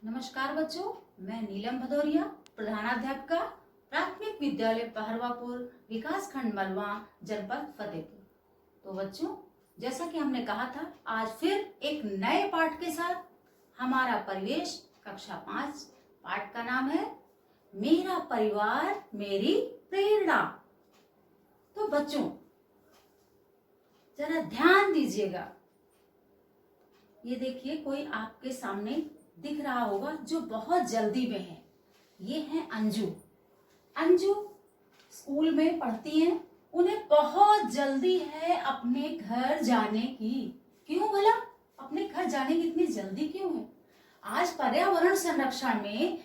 नमस्कार बच्चों, मैं नीलम भदौरिया, प्रधानाध्यापिका, प्राथमिक विद्यालय पहरवापुर, विकास खंड मलवा, जनपद फतेहपुर। तो बच्चों, जैसा कि हमने कहा था, आज फिर एक नए पाठ के साथ हमारा परिवेश कक्षा 5 पाठ का नाम है मेरा परिवार मेरी प्रेरणा। तो बच्चों, जरा ध्यान दीजिएगा। ये देखिए, कोई आपके सामने दिख रहा होगा जो बहुत जल्दी में है। ये है अंजू। अंजू स्कूल में पढ़ती हैं। उन्हें बहुत जल्दी है अपने घर जाने की। क्यों भला अपने घर जाने की इतनी जल्दी क्यों है? आज पर्यावरण संरक्षण में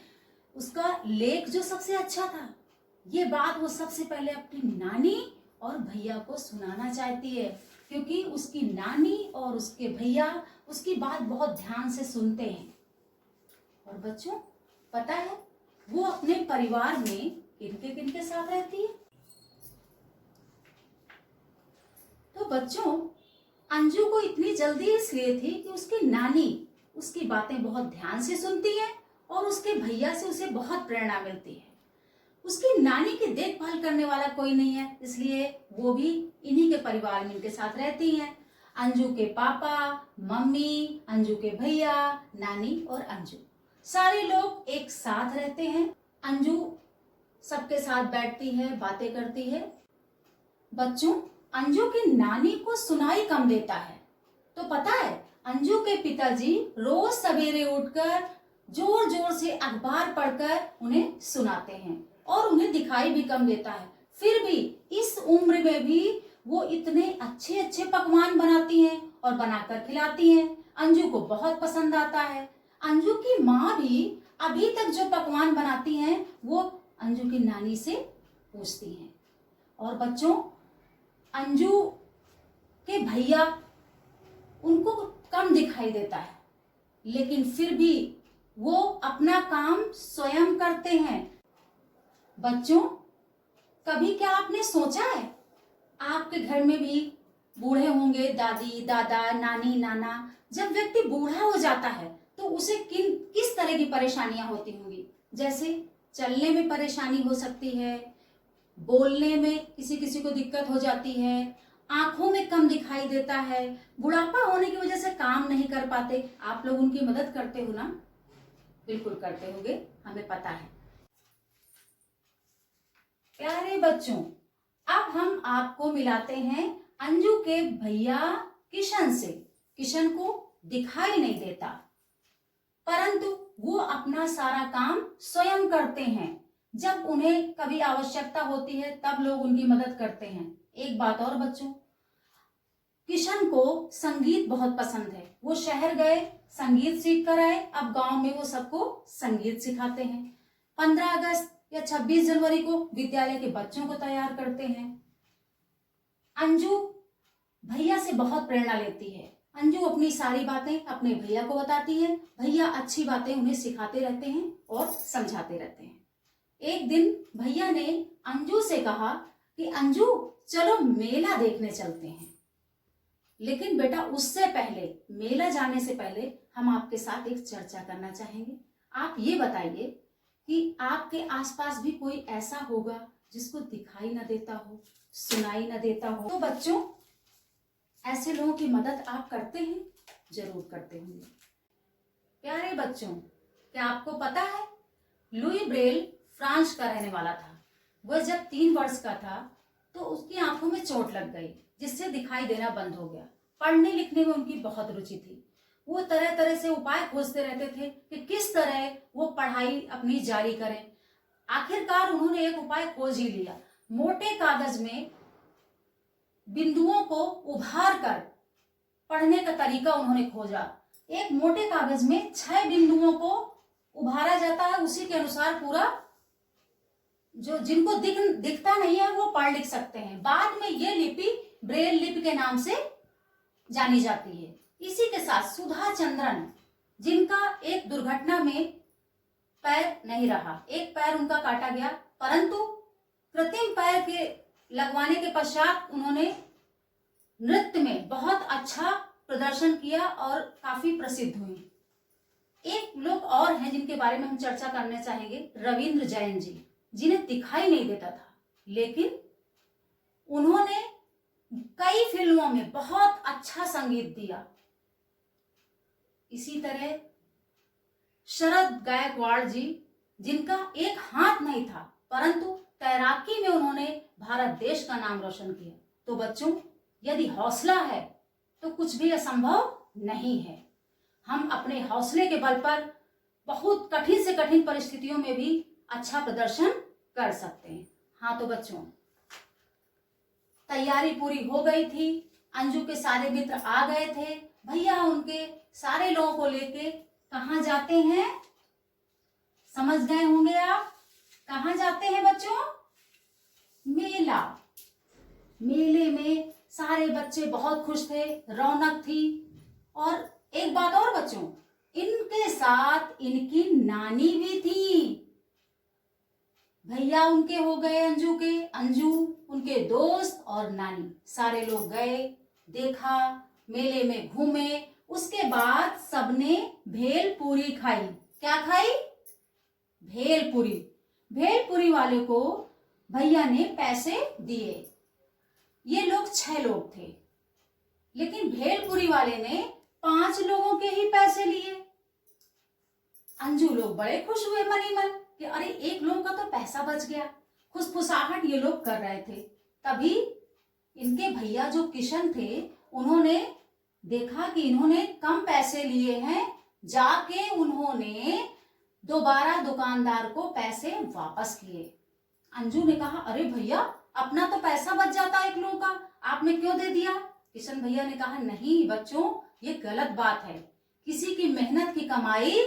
उसका लेख जो सबसे अच्छा था, ये बात वो सबसे पहले अपनी नानी और भैया को सुनाना चाहती है, क्योंकि उसकी नानी और उसके भैया उसकी बात बहुत ध्यान से सुनते हैं। और बच्चों, पता है वो अपने परिवार में किनके साथ रहती है? तो बच्चों, अंजू को इतनी जल्दी इसलिए थी कि उसकी नानी उसकी बातें बहुत ध्यान से सुनती है और उसके भैया से उसे बहुत प्रेरणा मिलती है। उसकी नानी की देखभाल करने वाला कोई नहीं है, इसलिए वो भी इन्हीं के परिवार में इनके साथ रहती हैं। अंजू के पापा, मम्मी, अंजू के भैया, नानी और अंजू, सारे लोग एक साथ रहते हैं। अंजू सबके साथ बैठती है, बातें करती है। बच्चों, अंजू की नानी को सुनाई कम देता है। तो पता है, अंजू के पिताजी रोज सवेरे उठकर जोर जोर से अखबार पढ़कर उन्हें सुनाते हैं और उन्हें दिखाई भी कम देता है। फिर भी इस उम्र में भी वो इतने अच्छे अच्छे पकवान बनाती हैं और बनाकर खिलाती हैं। अंजू को बहुत पसंद आता है। अंजू की माँ भी अभी तक जो पकवान बनाती हैं वो अंजू की नानी से पूछती हैं। और बच्चों, अंजू के भैया उनको कम दिखाई देता है, लेकिन फिर भी वो अपना काम स्वयं करते हैं। बच्चों, कभी क्या आपने सोचा है आपके घर में भी बूढ़े होंगे, दादी दादा, नानी नाना। जब व्यक्ति बूढ़ा हो जाता है तो उसे किस तरह की परेशानियां होती होंगी? जैसे चलने में परेशानी हो सकती है, बोलने में किसी किसी को दिक्कत हो जाती है, आंखों में कम दिखाई देता है, बुढ़ापा होने की वजह से काम नहीं कर पाते। आप लोग उनकी मदद करते हो ना? बिल्कुल करते होंगे, हमें पता है। प्यारे बच्चों, अब हम आपको मिलाते हैं अंजू के भैया किशन से। किशन को दिखाई नहीं देता, परंतु वो अपना सारा काम स्वयं करते हैं। जब उन्हें कभी आवश्यकता होती है तब लोग उनकी मदद करते हैं। एक बात और बच्चों, किशन को संगीत बहुत पसंद है। वो शहर गए, संगीत सीख कर आए, अब गांव में वो सबको संगीत सिखाते हैं। 15 अगस्त या 26 जनवरी को विद्यालय के बच्चों को तैयार करते हैं। अंजू भैया से बहुत प्रेरणा लेती है। अंजू अपनी सारी बातें अपने भैया को बताती है। भैया अच्छी बातें उन्हें सिखाते रहते हैं और समझाते रहते हैं। एक दिन भैया ने अंजू से कहा कि अंजू, चलो मेला देखने चलते हैं। लेकिन बेटा, उससे पहले, मेला जाने से पहले हम आपके साथ एक चर्चा करना चाहेंगे। आप ये बताइए कि आपके आसपास भी कोई ऐसा होगा जिसको दिखाई न देता हो, सुनाई न देता हो। तो बच्चों, ऐसे लोगों की मदद आप करते हैं? जरूर करते होंगे। प्यारे बच्चों, क्या आपको पता है लुई ब्रेल फ्रांस का रहने वाला था। वह जब 3 वर्ष का था तो उसकी आंखों में चोट लग गई, जिससे दिखाई देना बंद हो गया। पढ़ने लिखने में उनकी बहुत रुचि थी। वो तरह तरह से उपाय खोजते रहते थे कि किस तरह वो पढ़ाई अपनी जारी करें। आखिरकार उन्होंने एक उपाय खोज ही लिया। मोटे कागज में बिंदुओं को उभार कर पढ़ने का तरीका उन्होंने खोजा। एक मोटे कागज में 6 बिंदुओं को उभारा जाता है, उसी के अनुसार पूरा जो जिनको दिखता नहीं है वो पढ़ लिख सकते हैं। बाद में ये लिपि ब्रेल लिपि के नाम से जानी जाती है। इसी के साथ सुधा चंद्रन, जिनका एक दुर्घटना में पैर नहीं रहा, एक पैर उनका काटा गया, परंतु कृत्रिम पैर के लगवाने के पश्चात उन्होंने नृत्य में बहुत अच्छा प्रदर्शन किया और काफी प्रसिद्ध हुई। एक लोग और और हैं जिनके बारे में हम चर्चा करना चाहेंगे, रविंद्र जैन जी, जिन्हें दिखाई नहीं देता था, लेकिन उन्होंने कई फिल्मों में बहुत अच्छा संगीत दिया। इसी तरह शरद गायकवाड़ जी, जिनका एक हाथ नहीं था, परंतु तैराकी में उन्होंने भारत देश का नाम रोशन किया। तो बच्चों, यदि हौसला है तो कुछ भी असंभव नहीं है। हम अपने हौसले के बल पर बहुत कठिन से कठिन परिस्थितियों में भी अच्छा प्रदर्शन कर सकते हैं। हाँ तो बच्चों, तैयारी पूरी हो गई थी, अंजू के सारे मित्र आ गए थे, भैया उनके सारे लोगों को लेके कहाँ जाते हैं, समझ गए होंगे आप। कहाँ जाते हैं बच्चों? मेला। मेले में सारे बच्चे बहुत खुश थे, रौनक थी। और एक बात और बच्चों, इनके साथ इनकी नानी भी थी। भैया उनके हो गए अंजू के, अंजू उनके दोस्त और नानी, सारे लोग गए, देखा, मेले में घूमे। उसके बाद सबने भेलपूरी खाई। क्या खाई? भेलपूरी। भेलपूरी वाले को भैया ने पैसे दिए। ये लोग 6 लोग थे, लेकिन भेलपूरी वाले ने 5 लोगों के ही पैसे लिए। अंजू लोग बड़े खुश हुए मन ही मन कि अरे 1 लोग का तो पैसा बच गया। खुशफुसाहट ये लोग कर रहे थे। तभी इनके भैया जो किशन थे, उन्होंने देखा कि इन्होंने कम पैसे लिए हैं। जाके उन्होंने दोबारा दुकानदार को पैसे वापस किए। अंजू ने कहा, अरे भैया, अपना तो पैसा बच जाता 1 लोग का, आपने क्यों दे दिया? किशन भैया ने कहा, नहीं बच्चों, ये गलत बात है। किसी की मेहनत की कमाई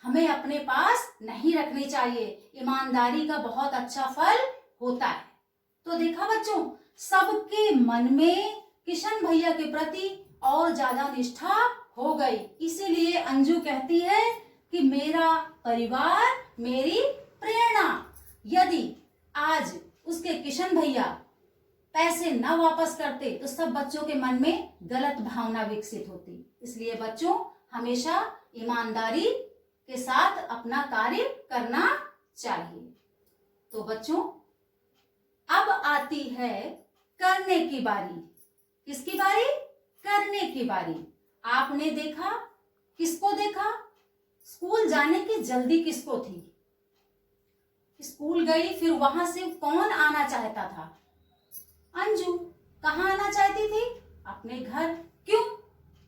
हमें अपने पास नहीं रखनी चाहिए। ईमानदारी का बहुत अच्छा फल होता है। तो देखा बच्चों, सबके मन में किशन भैया के प्रति और ज्यादा निष्ठा हो गई। इसीलिए अंजू कहती है कि मेरा परिवार मेरी प्रेरणा। यदि आज उसके किशन भैया पैसे न वापस करते तो सब बच्चों के मन में गलत भावना विकसित होती। इसलिए बच्चों, हमेशा ईमानदारी के साथ अपना कार्य करना चाहिए। तो बच्चों, अब आती है करने की बारी। किसकी बारी? करने की बारी। आपने देखा, किसको देखा? स्कूल जाने की जल्दी किसको थी? स्कूल गई, फिर वहां से कौन आना चाहता था? अंजू। कहाँ आना चाहती थी? अपने घर। क्यों?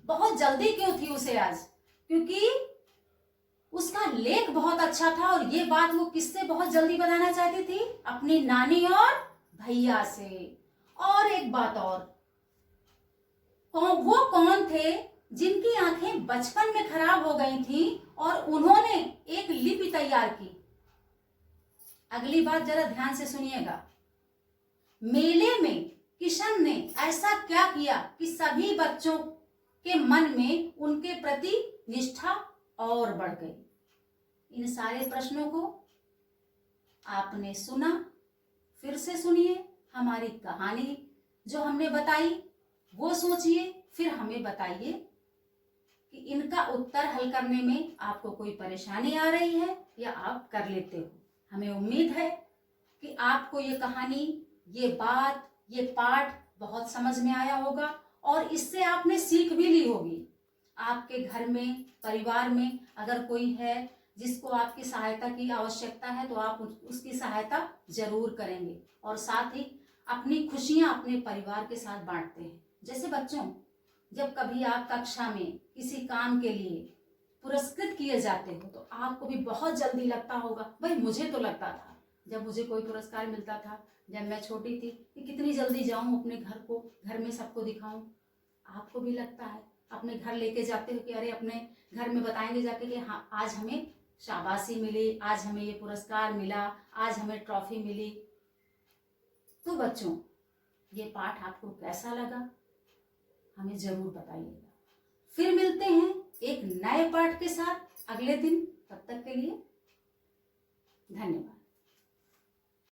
बहुत जल्दी क्यों थी उसे आज? क्योंकि उसका लेख बहुत अच्छा था और ये बात वो किससे बहुत जल्दी बताना चाहती थी? अपनी नानी और भैया से। और एक बात और, वो कौन थे जिनकी आंखें बचपन में खराब हो गई थी और उन्होंने एक लिपि तैयार की? अगली बात जरा ध्यान से सुनिएगा। मेले में किशन ने ऐसा क्या किया कि सभी बच्चों के मन में उनके प्रति निष्ठा और बढ़ गई? इन सारे प्रश्नों को आपने सुना, फिर से सुनिए। हमारी कहानी जो हमने बताई वो सोचिए, फिर हमें बताइए कि इनका उत्तर हल करने में आपको कोई परेशानी आ रही है या आप कर लेते हो। हमें उम्मीद है कि आपको ये कहानी, ये बात, ये पाठ बहुत समझ में आया होगा और इससे आपने सीख भी ली होगी। आपके घर में, परिवार में अगर कोई है जिसको आपकी सहायता की आवश्यकता है तो आप उसकी सहायता जरूर करेंगे और साथ ही अपनी खुशियां अपने परिवार के साथ बांटते हैं। जैसे बच्चों, जब कभी आप कक्षा में किसी काम के लिए पुरस्कृत किए जाते हो तो आपको भी बहुत जल्दी लगता होगा। भाई मुझे तो लगता था जब मुझे कोई पुरस्कार मिलता था जब मैं छोटी थी कि कितनी जल्दी जाऊं अपने घर को, घर में सबको दिखाऊं। आपको भी लगता है, अपने घर लेके जाते हो कि अरे अपने घर में बताएंगे जाके कि हाँ आज हमें शाबाशी मिली, आज हमें ये पुरस्कार मिला, आज हमें ट्रॉफी मिली। तो बच्चों, ये पाठ आपको कैसा लगा हमें जरूर बताइएगा। फिर मिलते हैं एक नए पाठ के साथ अगले दिन। तब तक के लिए धन्यवाद।